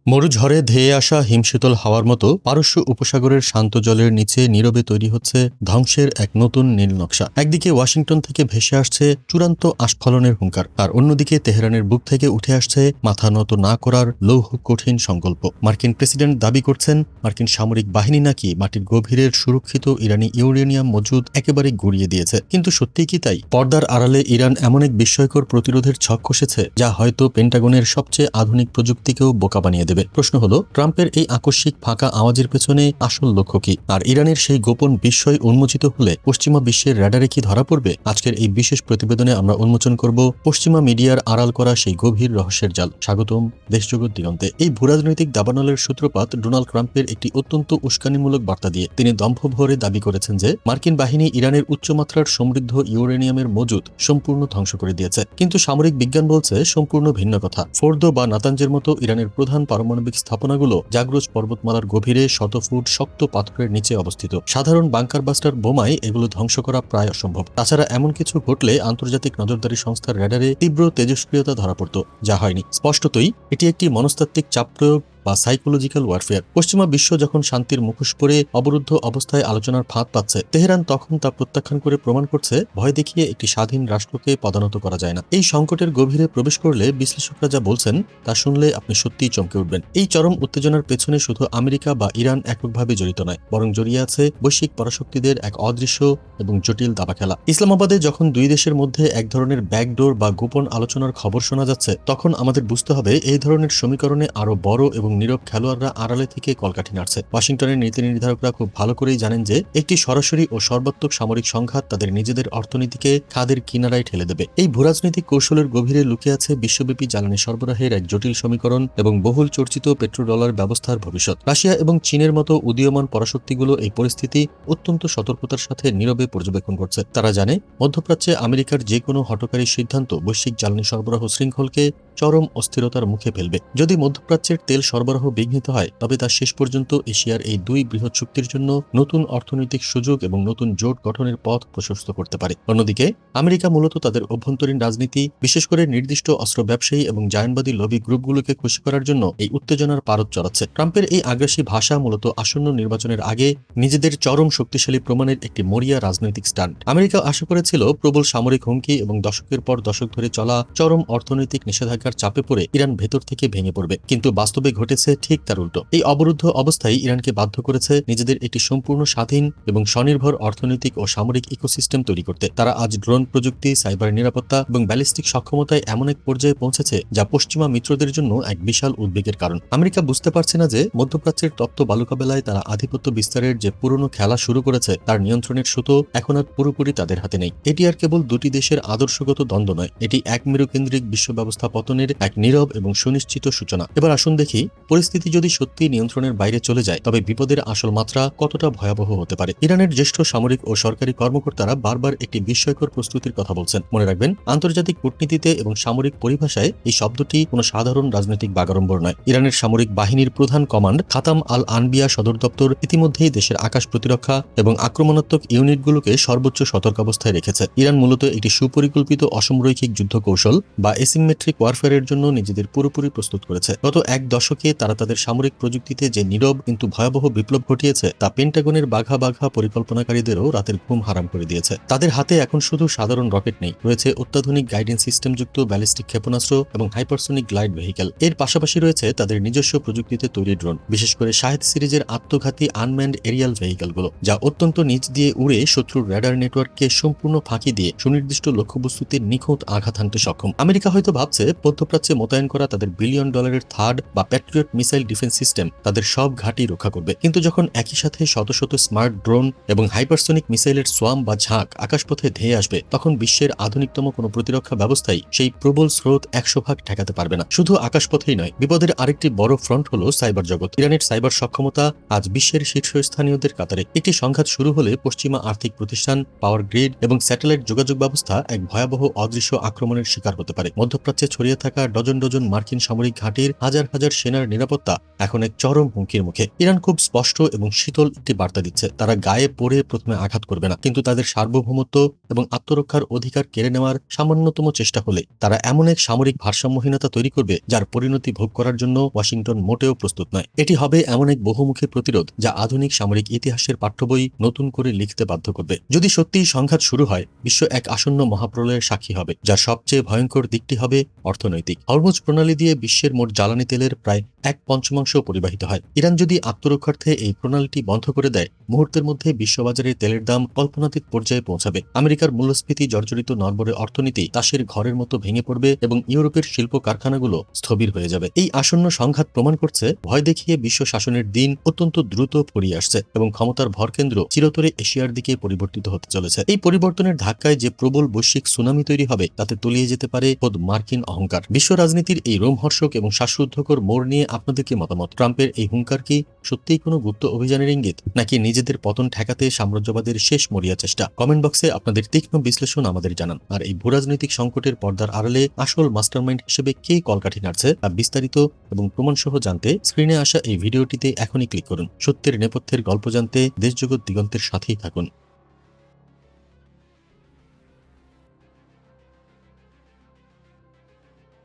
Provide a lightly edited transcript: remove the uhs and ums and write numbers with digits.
মরুঝড়ে ধেয়ে আসা হিমশীতল হাওয়ার মতো পারস্য উপসাগরের শান্ত জলের নিচে নীরবে তৈরি হচ্ছে ধ্বংসের এক নতুন নীল নকশা। একদিকে ওয়াশিংটন থেকে ভেসে আসছে চূড়ান্ত আস্ফালনের হুঙ্কার, আর অন্যদিকে তেহরানের বুক থেকে উঠে আসছে মাথা নত না করার লৌহ কঠিন সংকল্প। মার্কিন প্রেসিডেন্ট দাবি করছেন মার্কিন সামরিক বাহিনী নাকি মাটির গভীরের সুরক্ষিত ইরানি ইউরেনিয়াম মজুদ একেবারে গুড়িয়ে দিয়েছে। কিন্তু সত্যিই কি তাই? পর্দার আড়ালে ইরান এমন এক বিস্ময়কর প্রতিরোধের ছক কষেছে যা হয়তো পেন্টাগনের সবচেয়ে আধুনিক প্রযুক্তিকেও বোকা বানিয়ে দেবে। প্রশ্ন হলো, ট্রাম্পের এই আকস্মিক ফাঁকা আওয়াজের পেছনে আসল লক্ষ্য কি? আর ইরানের সেই গোপন বিস্ময় উন্মোচিত হলে পশ্চিমা বিশ্বের র্যাডারে কি ধরা পড়বে? আজকের এই বিশেষ প্রতিবেদনে আমরা উন্মোচন করব পশ্চিমা মিডিয়ার আড়াল করা সেই গভীর রহস্যের জাল। স্বাগতম দেশজগৎ দিগন্তে। এই ভূরাজনৈতিক দাবানলের সূত্রপাত ডোনাল্ড ট্রাম্পের একটি অত্যন্ত উস্কানিমূলক বার্তা দিয়ে। তিনি দম্ভভরে দাবি করেছেন যে মার্কিন বাহিনী ইরানের উচ্চমাত্রার সমৃদ্ধ ইউরেনিয়ামের মজুদ সম্পূর্ণ ধ্বংস করে দিয়েছে। কিন্তু সামরিক বিজ্ঞান বলছে সম্পূর্ণ ভিন্ন কথা। ফোর্দো বা নাতাঞ্জের মতো ইরানের প্রধান পারমাণবিক স্থাপনাগুলো জাগ্রজ পর্বতমালার গভীরে শত ফুট শক্ত পাথরের নিচে অবস্থিত। সাধারণ বাংকার বাস্টার বোমায় এগুলো ধ্বংস করা প্রায় অসম্ভব। তাছাড়া এমন কিছু ঘটলে আন্তর্জাতিক নজরদারি সংস্থার র্যাডারে তীব্র তেজস্ক্রিয়তা ধরা পড়ত, যা হয়নি। স্পষ্টতই এটি একটি মনস্তাত্ত্বিক চাপ প্রয়োগ বা সাইকোলজিক্যাল ওয়ারফেয়ার। পশ্চিমা বিশ্ব যখন শান্তির মুখোশ পরে অবরুদ্ধ অবস্থায় আলোচনার ফাঁদ পাচ্ছে, তেহরান তখন তা প্রত্যাখ্যান করে প্রমাণ করছে ভয় দেখিয়ে একটি স্বাধীন রাষ্ট্রকে পদানত করা যায় না। এই সংকটের গভীরে প্রবেশ করলে বিশ্লেষকরা যা বলছেন তা শুনলে আপনি সত্যিই চমকে উঠবেন। এই চরম উত্তেজনার পেছনে শুধু আমেরিকা বা ইরান এককভাবে জড়িত নয়, বরং জড়িয়ে আছে বৈশ্বিক পরাশক্তিদের এক অদৃশ্য এবং জটিল দাবা খেলা। ইসলামাবাদে যখন দুই দেশের মধ্যে এক ধরনের ব্যাকডোর বা গোপন আলোচনার খবর শোনা যাচ্ছে, তখন আমাদের বুঝতে হবে এই ধরনের সমীকরণে আরো বড় এবং নীরব খেলোয়াড়রা আড়ালে থেকে কলকাঠি নাড়ছে। ওয়াশিংটনের নীতি নির্ধারকরা খুব ভালো করেই জানেন যে একটি সরাসরি ও সর্বাত্মক সামরিক সংঘাত তাদের নিজেদের অর্থনীতিকে খাদের কিনারায় ঠেলে দেবে। এই ভূরাজনৈতিক কৌশলের গভীরে লুকিয়ে আছে বিশ্বব্যাপী জ্বালানি সরবরাহের এক জটিল সমীকরণ এবং বহুল চর্চিত পেট্রোডলার ব্যবস্থার ভবিষ্যৎ। রাশিয়া এবং চীনের মতো উদীয়মান পরাশক্তিগুলো এই পরিস্থিতি অত্যন্ত সতর্কতার সাথে নীরবে পর্যবেক্ষণ করছে। তারা জানে মধ্যপ্রাচ্যে আমেরিকার যে কোনো হঠকারী সিদ্ধান্ত বৈশ্বিক জ্বালানি সরবরাহ শৃঙ্খলকে চরম অস্থিরতার মুখে ফেলবে। যদি মধ্যপ্রাচ্যের তেল সরবরাহ বিঘ্নিত হয়, তবে তা শেষ পর্যন্ত এশিয়ার এই দুই বৃহৎ শক্তির জন্য নতুন অর্থনৈতিক সুযোগ এবং নতুন জোট গঠনের পথ প্রশস্ত করতে পারে। অন্যদিকে আমেরিকা মূলত তাদের অভ্যন্তরীণ রাজনীতি, বিশেষ করে নির্দিষ্ট অস্ত্র ব্যবসায়ী এবং জায়নবাদী লবি গ্রুপগুলোকে খুশি করার জন্য এই উত্তেজনার পারদ চড়াচ্ছে। ট্রাম্পের এই আগ্রাসী ভাষা মূলত আসন্ন নির্বাচনের আগে নিজেদের চরম শক্তিশালী প্রমাণের একটি মরিয়া রাজনৈতিক স্টান্ট। আমেরিকা আশা করেছিল প্রবল সামরিক হুমকি এবং দশকের পর দশক ধরে চলা চরম অর্থনৈতিক নিষেধাজ্ঞার চাপে পড়ে ইরান ভেতর থেকে ভেঙে পড়বে, কিন্তু বাস্তবে ঘটেছে ঠিক তার উল্টো। এই অবরুদ্ধ অবস্থায় ইরানকে বাধ্য করেছে নিজেদের একটি সম্পূর্ণ স্বাধীন এবং স্বনির্ভর অর্থনৈতিক ও সামরিক ইকোসিস্টেম তৈরি করতে। তারা আজ ড্রোন প্রযুক্তি, সাইবার নিরাপত্তা এবং ব্যালিস্টিক সক্ষমতায় এমন এক পর্যায়ে পৌঁছেছে যা পশ্চিমা মিত্রদের জন্য এক বিশাল উদ্বেগের কারণ। আমেরিকা বুঝতে পারছে না যে মধ্যপ্রাচ্যের তপ্ত বালুকাবেলায় তারা আধিপত্য বিস্তারের যে পুরনো খেলা শুরু করেছে তার নিয়ন্ত্রণের সুতো এখন আর পুরোপুরি তাদের হাতে নেই। এটি আর কেবল দুটি দেশের আদর্শগত দ্বন্দ্ব নয়, এটি এক মেরুকেন্দ্রিক বিশ্ব ব্যবস্থা পতনের এক নীরব এবং সুনিশ্চিত সূচনা। এবার আসুন দেখি পরিস্থিতি যদি সত্যি নিয়ন্ত্রণের বাইরে চলে যায়, তবে বিপদের আসল মাত্রা কতটা ভয়াবহ হতে পারে। ইরানের জ্যেষ্ঠ সামরিক ও সরকারি কর্মকর্তারা বারবার একটি বিস্ময়কর প্রস্তুতির কথা বলছেন। মনে রাখবেন, আন্তর্জাতিক কূটনীতিতে এবং সামরিক পরিভাষায় এই শব্দটি কোনো সাধারণ রাজনৈতিক বাগাড়ম্বর নয়। ইরানের সামরিক বাহিনীর প্রধান কমান্ড খাতাম আল আনবিয়া সদর দপ্তর ইতিমধ্যেই দেশের আকাশ প্রতিরক্ষা এবং আক্রমণাত্মক ইউনিটগুলোকে সর্বোচ্চ সতর্কাবস্থায় রেখেছে। ইরান মূলত একটি সুপরিকল্পিত অসমরৈখিক যুদ্ধ কৌশল বা এসিমেট্রিক ওয়ারফেয়ারের জন্য নিজেদের পুরোপুরি প্রস্তুত করেছে। গত এক দশকে তারা তাদের সামরিক প্রযুক্তিতে যে নীরব কিন্তু ভয়াবহ বিপ্লব ঘটিয়েছে তা পেন্টাগনের বাঘা বাঘা পরিকল্পনাকারীদেরও রাতের ঘুম হারাম করে দিয়েছে। তাদের হাতে এখন শুধু সাধারণ রকেট নেই, রয়েছে অত্যাধুনিক গাইডেন্স সিস্টেমযুক্ত ব্যালিস্টিক ক্ষেপণাস্ত্র এবং হাইপারসোনিক গ্লাইড ভেহিকেল। এর পাশাপাশি রয়েছে তাদের নিজস্ব প্রযুক্তিতে তৈরি ড্রোন, বিশেষ করে শাহেদ সিরিজের আত্মঘাতী আনম্যান্ড এরিয়াল ভেহিকেলগুলো, যা অত্যন্ত নিচ দিয়ে উড়ে শত্রুর র্যাডার নেটওয়ার্ককে সম্পূর্ণ ফাঁকি দিয়ে সুনির্দিষ্ট লক্ষ্যবস্তুতে নিখুঁত আঘাত হানতে সক্ষম। আমেরিকা হয়তো ভাবছে মধ্যপ্রাচ্যে মোতায়েন করা তাদের বিলিয়ন ডলারের থার্ড বা প্যাট্রিয়ট মিসাইল ডিফেন্স সিস্টেম তাদের সব ঘাঁটি রক্ষা করবে, কিন্তু যখন একই সাথে শত শত স্মার্ট ড্রোন এবং হাইপারসোনিক মিসাইলের সোয়াম বা ঝাঁক আকাশপথে ধেয়ে আসবে, তখন বিশ্বের আধুনিকতম কোনো প্রতিরক্ষা ব্যবস্থাই সেই প্রবল স্রোত 100 ভাগ ঠেকাতে পারবে না। শুধু আকাশপথেই নয়, বিপদের আরেকটি বড় ফ্রন্ট হলো সাইবার জগৎ। ইরানের সাইবার সক্ষমতা আজ বিশ্বের শীর্ষস্থানীয়দের কাতারে। একটি সংঘাত শুরু হলে পশ্চিমা আর্থিক প্রতিষ্ঠান, পাওয়ার গ্রিড এবং স্যাটেলাইট যোগাযোগ ব্যবস্থা এক ভয়াবহ অদৃশ্য আক্রমণের শিকার হতে পারে। মধ্যপ্রাচ্যে ছড়িয়ে ছড়িয়ে থাকা ডজন ডজন মার্কিন সামরিক ঘাঁটির হাজার হাজার সেনার নিরাপত্তা এখন এক চরম হুমকির মুখে। ইরান খুব স্পষ্ট এবং শীতল একটি বার্তা দিচ্ছে, তারা গায়ে পড়ে প্রথমে আঘাত করবে না, কিন্তু তাদের সার্বভৌমত্ব এবং আত্মরক্ষার অধিকার কেড়ে নেওয়ার সামান্যতম চেষ্টা হলে তারা এমন এক সামরিক ভারসাম্যহীনতা তৈরি করবে যার পরিণতি ভোগ করার জন্য ওয়াশিংটন মোটেও প্রস্তুত নয়। এটি হবে এমন এক বহুমুখী প্রতিরোধ যা আধুনিক সামরিক ইতিহাসের পাঠ্যবই নতুন করে লিখতে বাধ্য করবে। যদি সত্যিই সংঘাত শুরু হয়, বিশ্ব এক আসন্ন মহাপ্রলয়ের সাক্ষী হবে, যার সবচেয়ে ভয়ঙ্কর দিকটি হবে অর্থনৈতিক। হরমুজ প্রণালী দিয়ে বিশ্বের মোট জ্বালানি তেলের প্রায় 1/5 পরিবাহিত হয়। ইরান যদি আত্মরক্ষার্থে এই প্রণালীটি বন্ধ করে দেয়, মুহূর্তের মধ্যে বিশ্ববাজারে তেলের দাম কল্পনাতীত পর্যায়ে পৌঁছাবে। আমেরিকার মূল্যস্ফীতি জর্জরিত নরবরে অর্থনীতি তাসের ঘরের মতো ভেঙে পড়বে এবং ইউরোপের শিল্প কারখানাগুলো স্থবির হয়ে যাবে। এই আসন্ন সংঘাত প্রমাণ করছে ভয় দেখিয়ে বিশ্ব শাসনের দিন অত্যন্ত দ্রুত ফুরিয়ে আসছে এবং ক্ষমতার ভরকেন্দ্র চিরতরে এশিয়ার দিকে পরিবর্তিত হতে চলেছে। এই পরিবর্তনের ধাক্কায় যে প্রবল বৈশ্বিক সুনামি তৈরি হবে তাতে তলিয়ে যেতে পারে খোদ মার্কিন অহংকার। বিশ্ব রাজনীতির এই রোমহর্ষক এবং শ্বাসরুদ্ধকর মোড় নিয়ে আপনাদের কি মতামত? ট্রাম্পের এই হুঙ্কার কি সত্যিই কোনো গুপ্ত অভিযানের ইঙ্গিত, নাকি নিজেদের পতন ঠেকাতে সাম্রাজ্যবাদের শেষ মরিয়া চেষ্টা? কমেন্ট বক্সে আপনাদের তীক্ষ্ণ বিশ্লেষণ আমাদের জানান। আর এই ভূরাজনৈতিক সংকটের পর্দার আড়ালে আসল মাস্টারমাইন্ড হিসেবে কে কলকাঠি নাড়ছে তা বিস্তারিত এবং প্রমাণসহ জানতে স্ক্রিনে আসা এই ভিডিওটিতে এখনই ক্লিক করুন। সত্যের নেপথ্যের গল্প জানতে দেশজগৎ দিগন্তের সাথেই থাকুন।